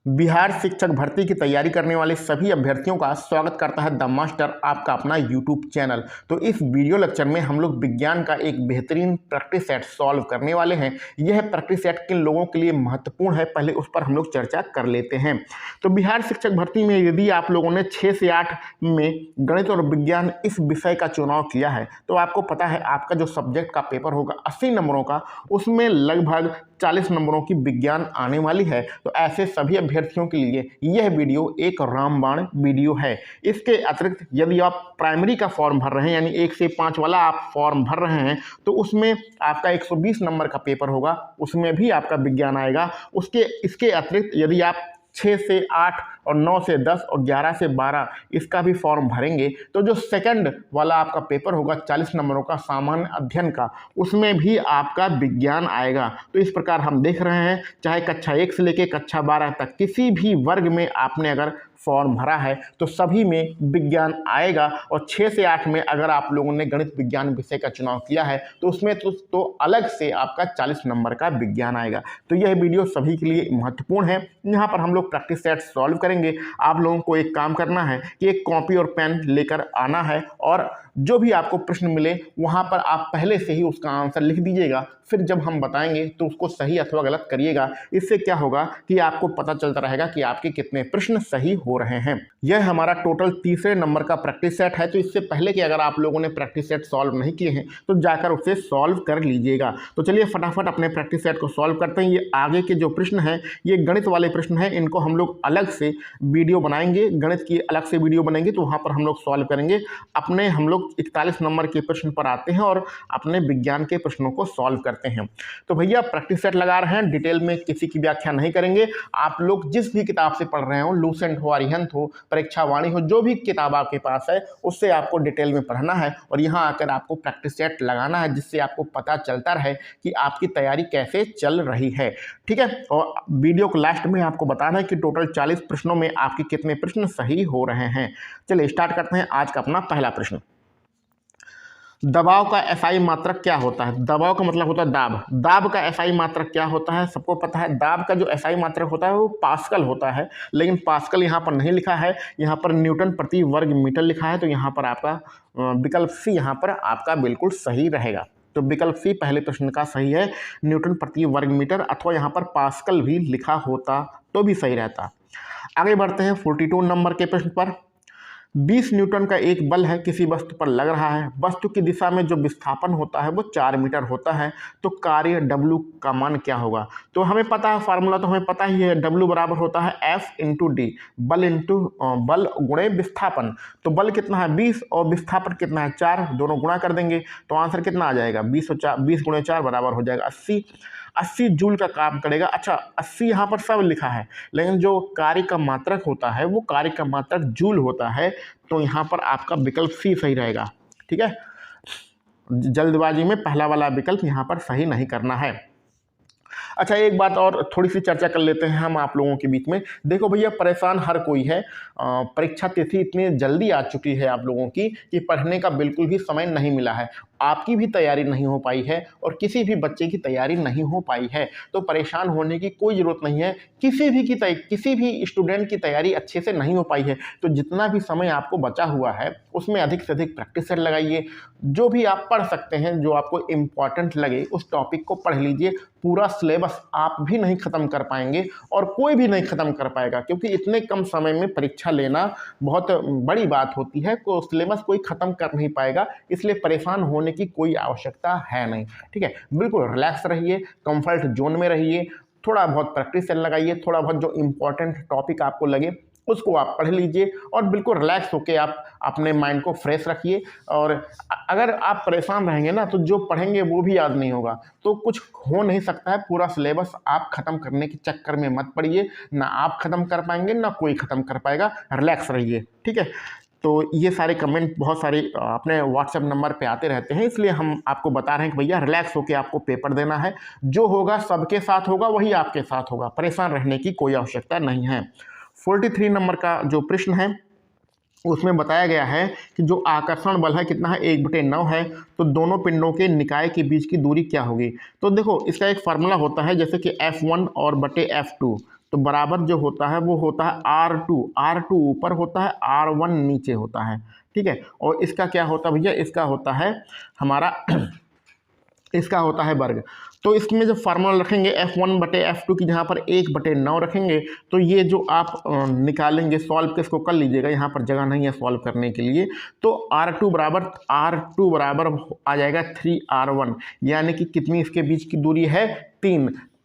बिहार शिक्षक भर्ती की तैयारी करने वाले सभी अभ्यर्थियों का स्वागत करता है द मास्टर, आपका अपना यूट्यूब चैनल। तो इस वीडियो लेक्चर में हम लोग विज्ञान का एक बेहतरीन प्रैक्टिस सेट सॉल्व करने वाले हैं। यह प्रैक्टिस सेट किन लोगों के लिए महत्वपूर्ण है, पहले उस पर हम लोग चर्चा कर लेते हैं। तो बिहार शिक्षक भर्ती में यदि आप लोगों ने 6 से 8 में गणित और विज्ञान इस विषय का चुनाव किया है तो आपको पता है आपका जो सब्जेक्ट का पेपर होगा 80 नंबरों का, उसमें लगभग 40 नंबरों की विज्ञान आने वाली है। तो ऐसे सभी अभ्यर्थियों के लिए यह वीडियो एक रामबाण वीडियो है। इसके अतिरिक्त यदि आप प्राइमरी का फॉर्म भर रहे हैं, यानी 1 से 5 वाला आप फॉर्म भर रहे हैं, तो उसमें आपका 120 नंबर का पेपर होगा, उसमें भी आपका विज्ञान आएगा। इसके अतिरिक्त यदि आप 6 से 8 और 9 से 10 और 11 से 12 इसका भी फॉर्म भरेंगे तो जो सेकंड वाला आपका पेपर होगा 40 नंबरों का सामान्य अध्ययन का, उसमें भी आपका विज्ञान आएगा। तो इस प्रकार हम देख रहे हैं चाहे कक्षा 1 से लेकर कक्षा 12 तक किसी भी वर्ग में आपने अगर फॉर्म भरा है तो सभी में विज्ञान आएगा। और 6 से 8 में अगर आप लोगों ने गणित विज्ञान विषय का चुनाव किया है तो उसमें तो अलग से आपका 40 नंबर का विज्ञान आएगा। तो यह वीडियो सभी के लिए महत्वपूर्ण है। यहाँ पर हम लोग प्रैक्टिस सेट सॉल्व करेंगे। आप लोगों को एक काम करना है कि एक कॉपी और पेन लेकर आना है और जो भी आपको प्रश्न मिले वहाँ पर आप पहले से ही उसका आंसर लिख दीजिएगा। फिर जब हम बताएंगे तो उसको सही अथवा गलत करिएगा। इससे क्या होगा कि आपको पता चलता रहेगा कि आपके कितने प्रश्न सही हो रहे हैं। यह हमारा टोटल तीसरे नंबर का प्रैक्टिस सेट है। तो इससे पहले कि अगर आप लोगों ने प्रैक्टिस सेट सॉल्व नहीं किए हैं तो जाकर उसे सॉल्व कर लीजिएगा। तो चलिए फटाफट अपने प्रैक्टिस सेट को सॉल्व करते हैं। ये आगे के जो प्रश्न हैं ये गणित वाले प्रश्न हैं, इनको हम लोग अलग से वीडियो बनाएंगे, गणित की अलग से वीडियो बनेंगे तो वहाँ पर हम लोग सॉल्व करेंगे। अपने हम लोग 41 नंबर के प्रश्न पर आते हैं और अपने विज्ञान के प्रश्नों को सॉल्व करते हैं। तो भैया प्रैक्टिस सेट लगा रहे हैं, डिटेल में किसी की व्याख्या नहीं करेंगे। आप लोग जिस भी किताब से पढ़ रहे हो, लूसेंट हो, अरिहंत हो, परीक्षा वाणी हो, जो भी किताब आपके पास है उससे आपको डिटेल में पढ़ना है और यहाँ आकर आपको प्रैक्टिस सेट लगाना है, जिससे आपको पता चलता रहे कि आपकी तैयारी कैसे चल रही है। ठीक है। और वीडियो को लास्ट में आपको बताना है कि टोटल 40 प्रश्नों में आपके कितने प्रश्न सही हो रहे हैं। चलिए स्टार्ट करते हैं आज का अपना पहला प्रश्न। दबाव का एसआई मात्रक क्या होता है? दबाव का मतलब होता है दाब। दाब का एसआई मात्रक क्या होता है? सबको पता है दाब का जो एसआई मात्रक होता है वो पास्कल होता है, लेकिन पास्कल यहाँ पर नहीं लिखा है, यहाँ पर न्यूटन प्रति वर्ग मीटर लिखा है। तो यहाँ पर आपका विकल्प सी यहाँ पर आपका बिल्कुल सही रहेगा। तो विकल्प सी पहले प्रश्न का सही है, न्यूटन प्रति वर्ग मीटर, अथवा यहाँ पर पास्कल भी लिखा होता तो भी सही रहता। आगे बढ़ते हैं 42 नंबर के प्रश्न पर। 20 न्यूटन का एक बल है, किसी वस्तु पर लग रहा है। वस्तु की दिशा में जो विस्थापन होता है वो 4 मीटर होता है। तो कार्य W का मान क्या होगा? तो हमें पता है, फार्मूला तो हमें पता ही है, W बराबर होता है F×D, बल गुणे विस्थापन। तो बल कितना है 20 और विस्थापन कितना है 4, दोनों गुणा कर देंगे तो आंसर कितना आ जाएगा 20 गुणे 4 बराबर हो जाएगा 80 जूल का काम करेगा। अच्छा 80 यहाँ पर सब लिखा है, लेकिन जो कार्य का मात्रक होता है वो कार्य का मात्रक जूल होता है। तो यहाँ पर आपका विकल्प सी सही रहेगा। ठीक है, जल्दबाजी में पहला वाला विकल्प यहाँ पर सही नहीं करना है। अच्छा एक बात और थोड़ी सी चर्चा कर लेते हैं हम आप लोगों के बीच में। देखो भैया परेशान हर कोई है, परीक्षा तिथि इतनी जल्दी आ चुकी है आप लोगों की कि पढ़ने का बिल्कुल भी समय नहीं मिला है। आपकी भी तैयारी नहीं हो पाई है और किसी भी बच्चे की तैयारी नहीं हो पाई है। तो परेशान होने की कोई ज़रूरत नहीं है। किसी भी स्टूडेंट की तैयारी अच्छे से नहीं हो पाई है तो जितना भी समय आपको बचा हुआ है उसमें अधिक से अधिक प्रैक्टिस सेट लगाइए। जो भी आप पढ़ सकते हैं, जो आपको इम्पॉर्टेंट लगे उस टॉपिक को पढ़ लीजिए। पूरा सिलेबस आप भी नहीं ख़त्म कर पाएंगे और कोई भी नहीं ख़त्म कर पाएगा, क्योंकि इतने कम समय में परीक्षा लेना बहुत बड़ी बात होती है। तो सिलेबस कोई ख़त्म कर नहीं पाएगा, इसलिए परेशान होने की कोई आवश्यकता है नहीं। ठीक है, बिल्कुल रिलैक्स रहिए, कंफर्ट जोन में रहिए, थोड़ा बहुत प्रैक्टिस सेट लगाइए, थोड़ा बहुत जो इम्पोर्टेंट टॉपिक आपको लगे उसको आप पढ़ लीजिए और बिल्कुल रिलैक्स होकर आप अपने माइंड को फ्रेश रखिए। और अगर आप परेशान रहेंगे ना तो जो पढ़ेंगे वो भी याद नहीं होगा, तो कुछ हो नहीं सकता है। पूरा सिलेबस आप ख़त्म करने के चक्कर में मत पड़िए, ना आप ख़त्म कर पाएंगे ना कोई ख़त्म कर पाएगा। रिलैक्स रहिए। ठीक है, तो ये सारे कमेंट बहुत सारे अपने व्हाट्सएप नंबर पे आते रहते हैं, इसलिए हम आपको बता रहे हैं कि भैया रिलैक्स होकर आपको पेपर देना है। जो होगा सबके साथ होगा, वही आपके साथ होगा, परेशान रहने की कोई आवश्यकता नहीं है। 43 नंबर का जो प्रश्न है उसमें बताया गया है कि जो आकर्षण बल है कितना है 1/9 है। तो दोनों पिंडों के निकाय के बीच की दूरी क्या होगी? तो देखो इसका एक फार्मूला होता है जैसे कि F1 और बटे F2। तो बराबर जो होता है वो होता है R2, R2 ऊपर होता है, R1 नीचे होता है, ठीक है। और इसका क्या होता है भैया, इसका होता है हमारा इसका होता है वर्ग। तो इसमें जब फार्मूला रखेंगे F1/F2 की जहाँ पर 1/9 रखेंगे, तो ये जो आप निकालेंगे, सॉल्व के इसको कर लीजिएगा, यहाँ पर जगह नहीं है सॉल्व करने के लिए। तो R2 बराबर आ जाएगा 3R1, यानी कि कितनी इसके बीच की दूरी है,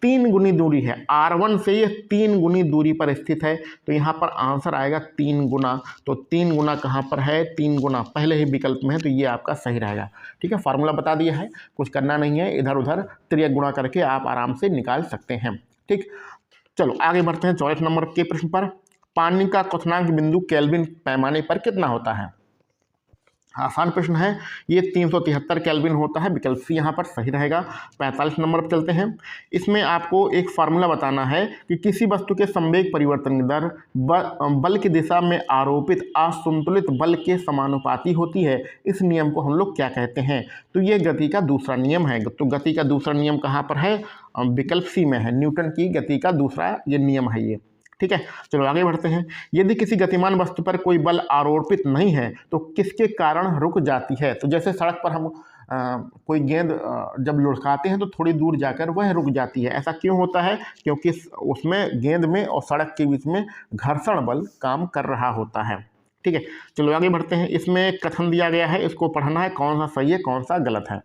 3 गुनी दूरी है। R1 से ये 3 गुनी दूरी पर स्थित है, तो यहाँ पर आंसर आएगा 3 गुना। तो 3 गुना कहाँ पर है, 3 गुना पहले ही विकल्प में है, तो ये आपका सही रहेगा, ठीक है। फार्मूला बता दिया है, कुछ करना नहीं है, इधर उधर त्रियक गुणा करके आप आराम से निकाल सकते हैं, ठीक। चलो आगे बढ़ते हैं 44 नंबर के प्रश्न पर। पानी का क्वथनांक बिंदु केल्विन पैमाने पर कितना होता है। आसान प्रश्न है ये, 373 केल्विन होता है, विकल्प सी यहाँ पर सही रहेगा। 45 नंबर पर चलते हैं। इसमें आपको एक फार्मूला बताना है कि किसी वस्तु के संवेग परिवर्तन की दर बल की दिशा में आरोपित असंतुलित बल के समानुपाती होती है। इस नियम को हम लोग क्या कहते हैं। तो ये गति का दूसरा नियम है। तो गति का दूसरा नियम कहाँ पर है, विकल्प सी में है, न्यूटन की गति का दूसरा ये नियम है ये, ठीक है। चलो आगे बढ़ते हैं। यदि किसी गतिमान वस्तु पर कोई बल आरोपित नहीं है तो किसके कारण रुक जाती है। तो जैसे सड़क पर हम कोई गेंद जब लुढ़काते हैं तो थोड़ी दूर जाकर वह रुक जाती है। ऐसा क्यों होता है, क्योंकि उसमें गेंद में और सड़क के बीच में घर्षण बल काम कर रहा होता है, ठीक है। चलो आगे बढ़ते हैं। इसमें कथन दिया गया है, इसको पढ़ना है, कौन सा सही है कौन सा गलत है।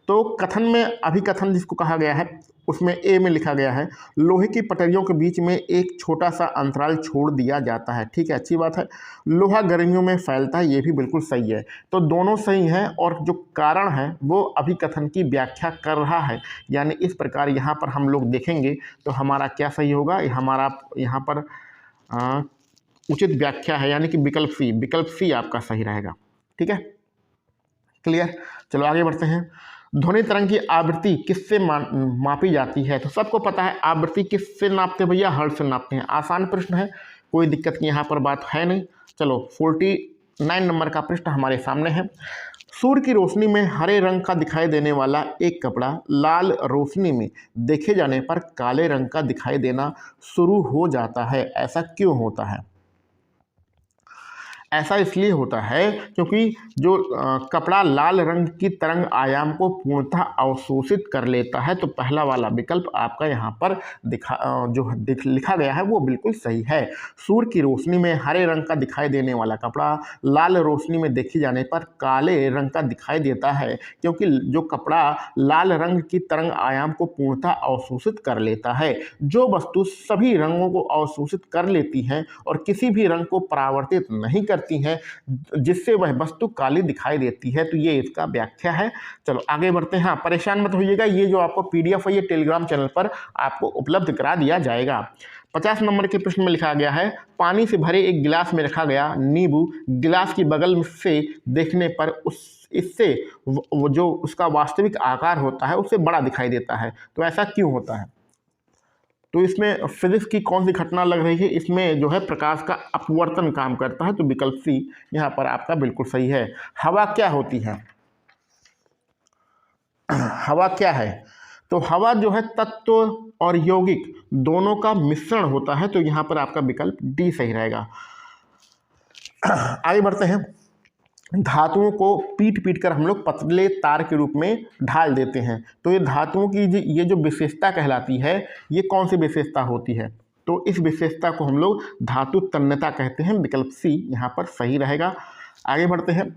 तो कथन में अभिकथन जिसको कहा गया है, उसमें ए में लिखा गया है, लोहे की पटरियों के बीच में एक छोटा सा अंतराल छोड़ दिया जाता है, ठीक है, अच्छी बात है। लोहा गर्मियों में फैलता है, ये भी बिल्कुल सही है। तो दोनों सही हैं, और जो कारण है वो अभिकथन की व्याख्या कर रहा है, यानी इस प्रकार यहाँ पर हम लोग देखेंगे तो हमारा क्या सही होगा, हमारा यहाँ पर उचित व्याख्या है, यानी कि विकल्प सी आपका सही रहेगा, ठीक है, क्लियर। चलो आगे बढ़ते हैं। ध्वनि तरंग की आवृत्ति किससे मापी जाती है। तो सबको पता है आवृत्ति किससे नापते हैं भैया, हर्ट्ज से नापते हैं। आसान प्रश्न है, कोई दिक्कत की यहाँ पर बात है नहीं। चलो 49 नंबर का प्रश्न हमारे सामने है। सूर्य की रोशनी में हरे रंग का दिखाई देने वाला एक कपड़ा लाल रोशनी में देखे जाने पर काले रंग का दिखाई देना शुरू हो जाता है, ऐसा क्यों होता है। ऐसा इसलिए होता है क्योंकि जो कपड़ा लाल रंग की तरंग आयाम को पूर्णतः अवशोषित कर लेता है। तो पहला वाला विकल्प आपका यहाँ पर लिखा गया है वो बिल्कुल सही है। सूर्य की रोशनी में हरे रंग का दिखाई देने वाला कपड़ा लाल रोशनी में देखे जाने पर काले रंग का दिखाई देता है, क्योंकि जो कपड़ा लाल रंग की तरंग आयाम को पूर्णतः अवशोषित कर लेता है। जो वस्तु सभी रंगों को अवशोषित कर लेती है और किसी भी रंग को परावर्तित नहीं करती है, जिससे वह वस्तु काली दिखाई देती है। तो ये इसका व्याख्या है। चलो आगे बढ़ते हैं। हाँ, परेशान मत होइएगा, ये जो आपको PDF है ये टेलीग्राम चैनल पर आपको उपलब्ध करा दिया जाएगा। 50 नंबर के प्रश्न में लिखा गया है, पानी से भरे एक गिलास में रखा गया नींबू गिलास की बगल से देखने पर इससे जो उसका वास्तविक आकार होता है उससे बड़ा दिखाई देता है। तो ऐसा क्यों होता है। तो इसमें फिजिक्स की कौन सी घटना लग रही है, इसमें जो है प्रकाश का अपवर्तन काम करता है। तो विकल्प सी यहाँ पर आपका बिल्कुल सही है। हवा क्या होती है, हवा क्या है। तो हवा जो है तत्व और यौगिक दोनों का मिश्रण होता है। तो यहाँ पर आपका विकल्प डी सही रहेगा। आगे बढ़ते हैं। धातुओं को पीट कर हम लोग पतले तार के रूप में ढाल देते हैं। तो ये धातुओं की ये जो विशेषता कहलाती है, ये कौन सी विशेषता होती है। तो इस विशेषता को हम लोग धातु तन्यता कहते हैं। विकल्प सी यहाँ पर सही रहेगा। आगे बढ़ते हैं।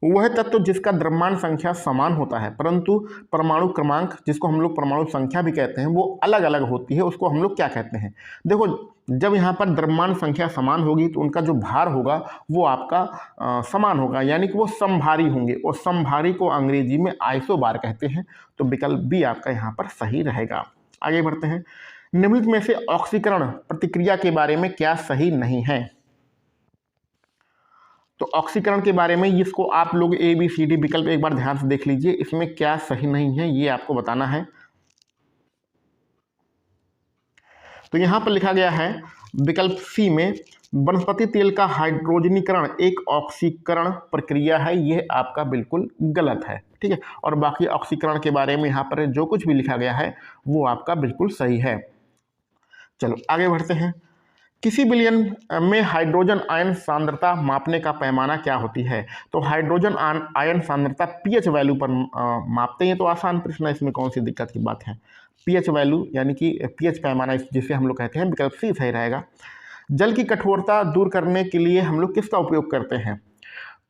वह तत्व जिसका द्रव्यमान संख्या समान होता है परंतु परमाणु क्रमांक, जिसको हम लोग परमाणु संख्या भी कहते हैं, वो अलग अलग होती है, उसको हम लोग क्या कहते हैं। देखो, जब यहाँ पर द्रव्यमान संख्या समान होगी तो उनका जो भार होगा वो आपका समान होगा, यानी कि वो समभारी होंगे, और समभारी को अंग्रेजी में आइसोबार कहते हैं। तो विकल्प बी आपका यहाँ पर सही रहेगा। आगे बढ़ते हैं। निम्नलिखित में से ऑक्सीकरण प्रतिक्रिया के बारे में क्या सही नहीं है। तो ऑक्सीकरण के बारे में इसको आप लोग ABCD विकल्प एक बार ध्यान से देख लीजिए, इसमें क्या सही नहीं है ये आपको बताना है। तो यहाँ पर लिखा गया है विकल्प सी में वनस्पति तेल का हाइड्रोजनीकरण एक ऑक्सीकरण प्रक्रिया है, ये आपका बिल्कुल गलत है, ठीक है। और बाकी ऑक्सीकरण के बारे में यहाँ पर जो कुछ भी लिखा गया है वो आपका बिल्कुल सही है। चलो आगे बढ़ते हैं। किसी विलयन में हाइड्रोजन आयन सांद्रता मापने का पैमाना क्या होती है? तो हाइड्रोजन आयन सांद्रता पीएच वैल्यू पर मापते हैं। तो आसान प्रश्न है, इसमें कौन सी दिक्कत की बात है। पीएच वैल्यू यानी कि पीएच पैमाना जिसे हम लोग कहते हैं, विकल्प सी सही रहेगा। जल की कठोरता दूर करने के लिए हम लोग किसका उपयोग करते हैं?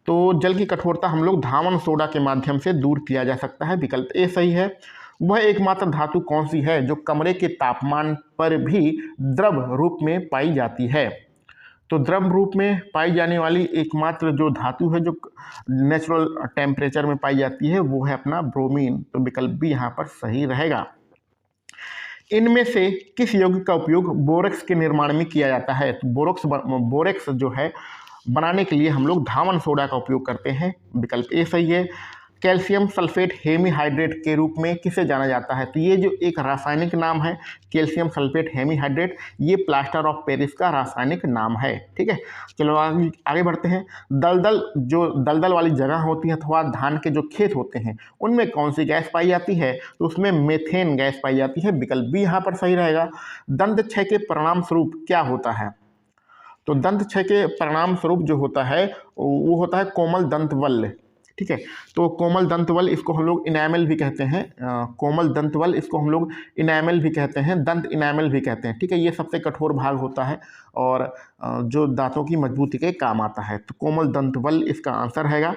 तो जल की कठोरता हम लोग धावन सोडा के माध्यम से दूर किया जा सकता है, विकल्प ए सही है। वह एकमात्र धातु कौन सी है जो कमरे के तापमान पर भी द्रव रूप में पाई जाती है? तो द्रव रूप में पाई जाने वाली एकमात्र जो धातु है जो नेचुरल टेम्परेचर में पाई जाती है वो है अपना ब्रोमीन। तो विकल्प भी यहाँ पर सही रहेगा। इनमें से किस यौगिक का उपयोग बोरेक्स के निर्माण में किया जाता है? तो बोरेक्स जो है बनाने के लिए हम लोग धावन सोडा का उपयोग करते हैं, विकल्प ए सही है। कैल्शियम सल्फेट हेमीहाइड्रेट के रूप में किसे जाना जाता है? तो ये जो एक रासायनिक नाम है कैल्शियम सल्फेट हेमीहाइड्रेट, ये प्लास्टर ऑफ पेरिस का रासायनिक नाम है। ठीक है, चलो आगे बढ़ते हैं। दलदल वाली जगह होती है अथवा धान के जो खेत होते हैं उनमें कौन सी गैस पाई जाती है? तो उसमें मेथेन गैस पाई जाती है, विकल्प भी यहाँ पर सही रहेगा। दंत क्षय के परिणाम स्वरूप क्या होता है? तो दंत क्षय के परिणाम स्वरूप जो होता है वो होता है कोमल दंतवल्ल। ठीक है, तो कोमल दंतवल इसको हम लोग इनैमल भी कहते हैं। कोमल दंतवल इसको हम लोग इनैमल भी कहते हैं, दंत इनैमल भी कहते हैं। ठीक है, ये सबसे कठोर भाग होता है और जो दांतों की मजबूती के काम आता है। तो कोमल दंतवल इसका आंसर रहेगा।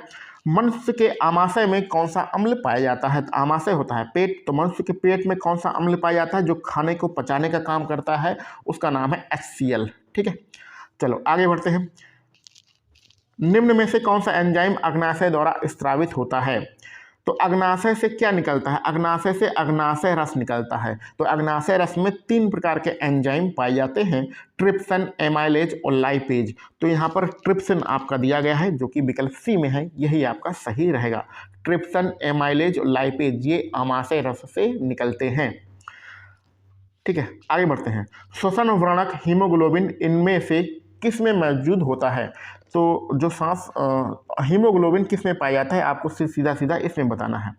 मनुष्य के आमाशय में कौन सा अम्ल पाया जाता है? तो आमाशय होता है पेट, तो मनुष्य के पेट में कौन सा अम्ल पाया जाता है जो खाने को पचाने का काम करता है? उसका नाम है HCl। ठीक है, चलो आगे बढ़ते हैं। निम्न में से कौन सा एंजाइम अग्नाशय द्वारा स्रावित होता है? तो अग्नाशय से क्या निकलता है? अग्नाशय से अग्नाशय रस निकलता है। तो अग्नाशय रस में 3 प्रकार के एंजाइम पाए जाते हैं, ट्रिप्सिन, एमाइलेज और लाइपेज। तो यहाँ पर ट्रिप्सिन आपका दिया गया है जो कि विकल्प सी में है, यही आपका सही रहेगा। ट्रिप्सिन, एमाइलेज और लाइपेज ये अग्नाशय रस से निकलते हैं। ठीक है, आगे बढ़ते हैं। श्वसन वर्णक हीमोग्लोबिन इनमें से किस में मौजूद होता है? तो जो सांस हीमोग्लोबिन किस में पाया जाता है आपको सीधा सीधा इसमें बताना है।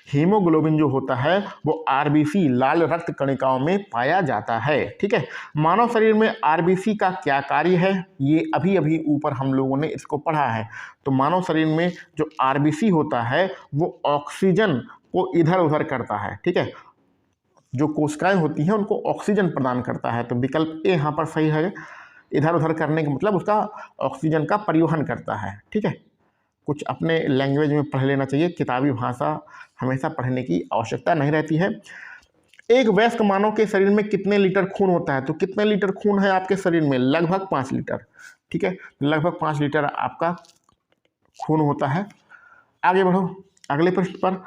हीमोग्लोबिन जो होता है वो आरबीसी लाल रक्त कणिकाओं में पाया जाता है। ठीक है, मानव शरीर में आरबीसी का क्या कार्य है? ये अभी अभी ऊपर हम लोगों ने इसको पढ़ा है। तो मानव शरीर में जो आरबीसी होता है वो ऑक्सीजन को इधर उधर करता है। ठीक है, जो कोशिकाएं होती हैं उनको ऑक्सीजन प्रदान करता है। तो विकल्प ए यहाँ पर सही है। इधर उधर करने का मतलब उसका ऑक्सीजन का परिवहन करता है। ठीक है, कुछ अपने लैंग्वेज में पढ़ लेना चाहिए, किताबी भाषा हमेशा पढ़ने की आवश्यकता नहीं रहती है। एक वयस्क मानव के शरीर में कितने लीटर खून होता है? तो कितने लीटर खून है आपके शरीर में? लगभग 5 लीटर। ठीक है, लगभग 5 लीटर आपका खून होता है। आगे बढ़ो अगले प्रश्न पर।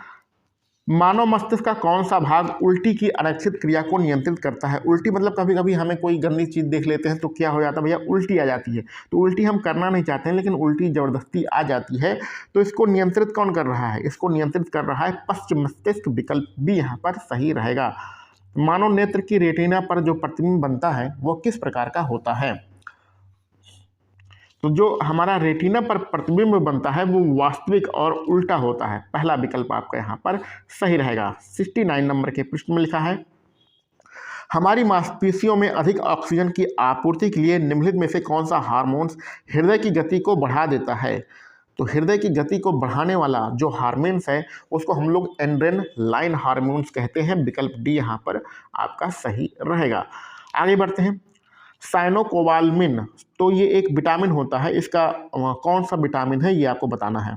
मानव मस्तिष्क का कौन सा भाग उल्टी की अनैच्छिक क्रिया को नियंत्रित करता है? उल्टी मतलब कभी कभी हमें कोई गंदी चीज़ देख लेते हैं तो क्या हो जाता है भैया, उल्टी आ जाती है। तो उल्टी हम करना नहीं चाहते हैं लेकिन उल्टी ज़बरदस्ती आ जाती है। तो इसको नियंत्रित कौन कर रहा है? इसको नियंत्रित कर रहा है पश्च मस्तिष्क, विकल्प भी यहाँ पर सही रहेगा। मानव नेत्र की रेटिना पर जो प्रतिबिंब बनता है वो किस प्रकार का होता है? तो जो हमारा रेटिना पर प्रतिबिंब बनता है वो वास्तविक और उल्टा होता है। पहला विकल्प आपका यहाँ पर सही रहेगा। 69 नंबर के पृष्ठ में लिखा है, हमारी मांसपेशियों में अधिक ऑक्सीजन की आपूर्ति के लिए निम्नलिखित में से कौन सा हार्मोन्स हृदय की गति को बढ़ा देता है? तो हृदय की गति को बढ़ाने वाला जो हार्मोन्स है उसको हम लोग एड्रेनालाइन हार्मोन्स कहते हैं, विकल्प डी यहाँ पर आपका सही रहेगा। आगे बढ़ते हैं। साइनोकोबाल्मिन, तो ये एक विटामिन होता है, इसका कौन सा विटामिन है ये आपको बताना है।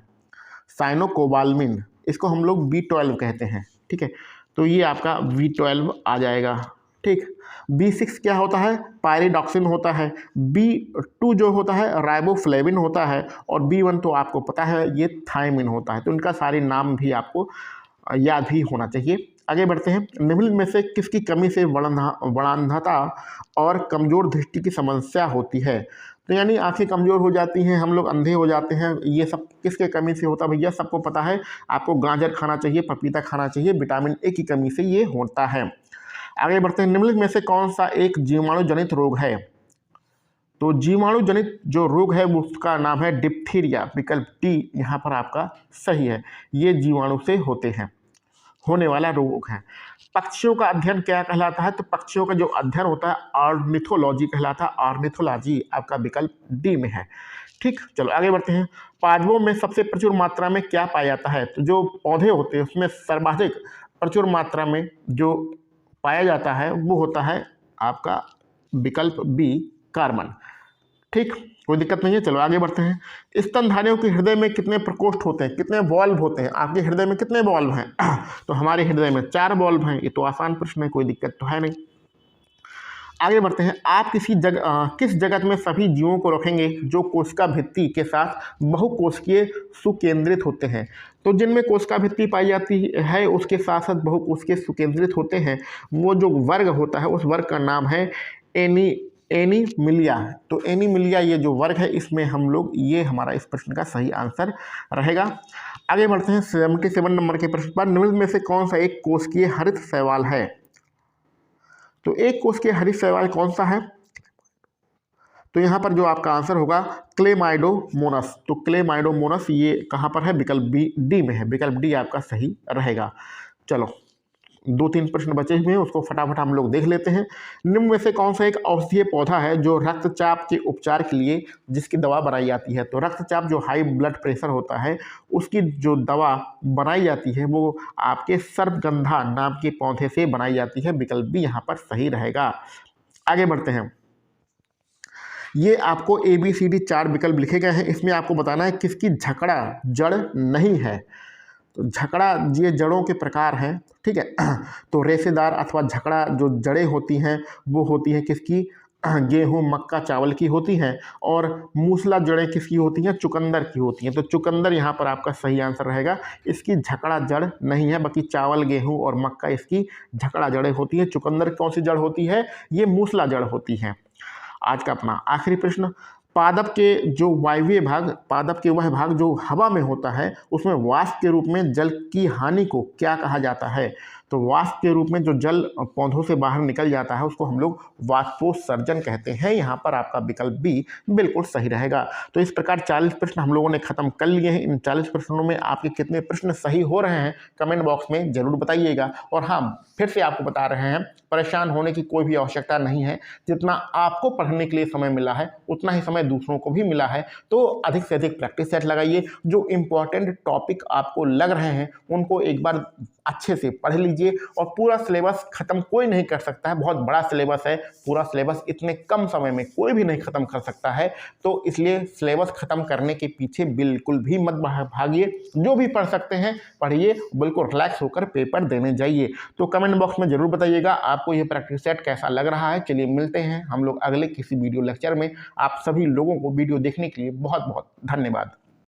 साइनोकोबाल्मिन इसको हम लोग B12 कहते हैं। ठीक है, तो ये आपका B12 आ जाएगा। ठीक, B6 क्या होता है? पायरिडॉक्सिन होता है। B2 जो होता है राइबोफ्लेविन होता है और B1 तो आपको पता है ये थायमिन होता है। तो इनका सारे नाम भी आपको याद भी होना चाहिए। आगे बढ़ते हैं। निम्नलिखित में से किसकी कमी से वर्णांधता और कमजोर दृष्टि की समस्या होती है? तो यानी आंखें कमजोर हो जाती हैं, हम लोग अंधे हो जाते हैं, ये सब किसके कमी से होता है भैया? सबको पता है, आपको गाजर खाना चाहिए, पपीता खाना चाहिए, विटामिन ए की कमी से ये होता है। आगे बढ़ते हैं। निम्नलिखित में से कौन सा एक जीवाणु जनित रोग है? तो जीवाणु जनित जो रोग है उसका नाम है डिप्थीरिया, विकल्प डी यहाँ पर आपका सही है। ये जीवाणु से होने वाला रोग है। पक्षियों का अध्ययन क्या कहलाता है? तो पक्षियों का जो अध्ययन होता है ऑर्निथोलॉजी कहलाता है। ऑर्निथोलॉजी आपका विकल्प डी में है। ठीक, चलो आगे बढ़ते हैं। पादपों में सबसे प्रचुर मात्रा में क्या पाया जाता है? तो जो पौधे होते हैं उसमें सर्वाधिक प्रचुर मात्रा में जो पाया जाता है वो होता है आपका विकल्प बी, कार्बन। ठीक, कोई दिक्कत नहीं है। चलो आगे बढ़ते हैं। स्तनधारियों के हृदय में कितने प्रकोष्ठ होते हैं, कितने वॉल्व होते हैं? आपके हृदय में कितने वॉल्व हैं? तो हमारे हृदय में 4 वॉल्व हैं। ये तो आसान प्रश्न है, कोई दिक्कत तो है नहीं। आगे बढ़ते हैं। आप किस जगत में सभी जीवों को रखेंगे जो कोशिका भित्ति के साथ बहुकोशिकीय सुकेंद्रित होते हैं? तो जिनमें कोशिका भित्ति पाई जाती है उसके साथ साथ बहुकोशिकीय सुकेंद्रित होते हैं, वो जो वर्ग होता है उस वर्ग का नाम है एनीमिलिया। तो एनीमिलिया ये जो वर्ग है इसमें हम लोग, ये हमारा इस प्रश्न का सही आंसर रहेगा। आगे बढ़ते हैं 77 नंबर के प्रश्न पर। निम्न में से कौन सा एक कोशिकीय हरित शैवाल है? तो एक कोशिकीय हरित शैवाल कौन सा है? तो यहाँ पर जो आपका आंसर होगा क्लेमाइडोमोनास। तो क्लेमाइडोमोनास ये कहाँ पर है? विकल्प बी, डी में है। विकल्प डी आपका सही रहेगा। चलो 2-3 प्रश्न बचे हुए हैं, उसको फटाफट हम लोग देख लेते हैं। निम्न में से कौन सा एक औषधीय पौधा है जो रक्तचाप के उपचार के लिए जिसकी दवा बनाई जाती है? तो रक्तचाप जो हाई ब्लड प्रेशर होता है उसकी जो दवा बनाई जाती है वो आपके सर्पगंधा नाम के पौधे से बनाई जाती है। विकल्प भी यहाँ पर सही रहेगा। आगे बढ़ते हैं। ये आपको ABCD 4 विकल्प लिखे गए हैं, इसमें आपको बताना है किसकी झकड़ा जड़ नहीं है। तो झकड़ा ये जड़ों के प्रकार हैं, ठीक है। तो रेशेदार अथवा झकड़ा जो जड़ें होती हैं वो होती हैं किसकी? गेहूं, मक्का, चावल की होती हैं। और मूसला जड़ें किसकी होती हैं? चुकंदर की होती हैं। तो चुकंदर यहाँ पर आपका सही आंसर रहेगा। इसकी झकड़ा जड़ नहीं है, बाकी चावल, गेहूं और मक्का इसकी झकड़ा जड़ें होती हैं। चुकंदर कौन सी जड़ होती है? ये मूसला जड़ होती है। आज का अपना आखिरी प्रश्न। पादप के जो वायवीय भाग, पादप के वह भाग जो हवा में होता है उसमें वाष्प के रूप में जल की हानि को क्या कहा जाता है? तो वाष्प के रूप में जो जल पौधों से बाहर निकल जाता है उसको हम लोग वाष्पोत्सर्जन कहते हैं। यहाँ पर आपका विकल्प बी बिल्कुल सही रहेगा। तो इस प्रकार 40 प्रश्न हम लोगों ने खत्म कर लिए हैं। इन 40 प्रश्नों में आपके कितने प्रश्न सही हो रहे हैं कमेंट बॉक्स में जरूर बताइएगा। और हाँ, फिर से आपको बता रहे हैं, परेशान होने की कोई भी आवश्यकता नहीं है। जितना आपको पढ़ने के लिए समय मिला है उतना ही समय दूसरों को भी मिला है। तो अधिक से अधिक प्रैक्टिस सेट लगाइए। जो इम्पोर्टेंट टॉपिक आपको लग रहे हैं उनको एक बार अच्छे से पढ़ लीजिए। और पूरा सिलेबस खत्म कोई नहीं कर सकता है, बहुत बड़ा सिलेबस है। पूरा सिलेबस इतने कम समय में कोई भी नहीं खत्म कर सकता है। तो इसलिए सिलेबस खत्म करने के पीछे बिल्कुल भी मत भागिए। जो भी पढ़ सकते हैं पढ़िए, बिल्कुल रिलैक्स होकर पेपर देने जाइए। तो कमेंट बॉक्स में जरूर बताइएगा आपको ये प्रैक्टिस सेट कैसा लग रहा है। चलिए मिलते हैं हम लोग अगले किसी वीडियो लेक्चर में। आप सभी लोगों को वीडियो देखने के लिए बहुत बहुत धन्यवाद।